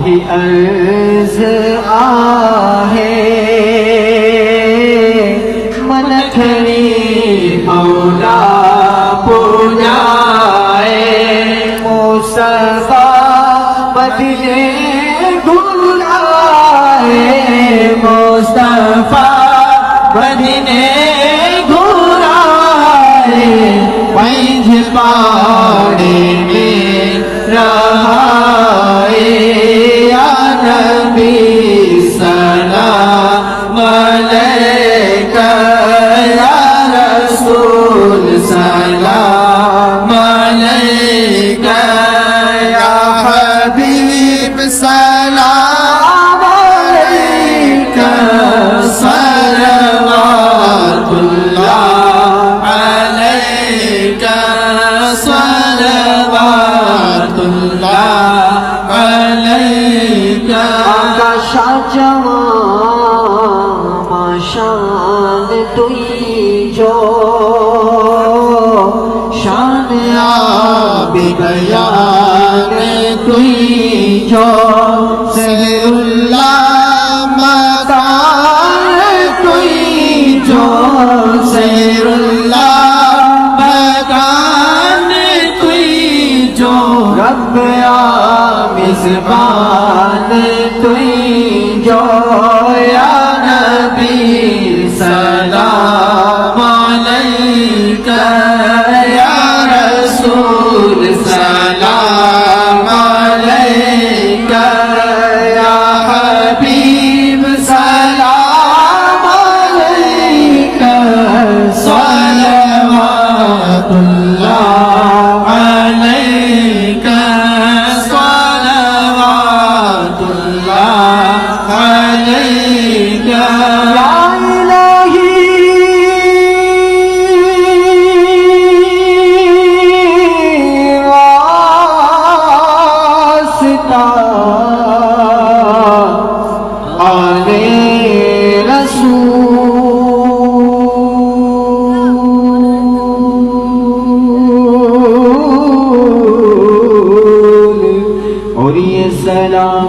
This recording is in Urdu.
بھی عرض آہے من کھڑی مولا پوجائے مصطفیٰ مدینے گھرائے مصطفیٰ مدینے گھرائے پنج پاڑے میں رہائے یا نبی سلام علیکہ یا رسول سلام علیکہ یا حبیب سلام علیکہ صلوات اللہ علیکہ صلوات اللہ علیکہ آقا شاہ جوان شان توئی جو شان آب بیان توئی جو سہر اللہ مکان توئی جو سہر اللہ مکان توئی جو رب میزبان توئی جو یا نبی سلام علیکہ یا رسول سلام علیکہ یا حبیب سلام علیکہ صلوات اللہ علیکہ صلوات اللہ علیکہ یا اور یہ سلام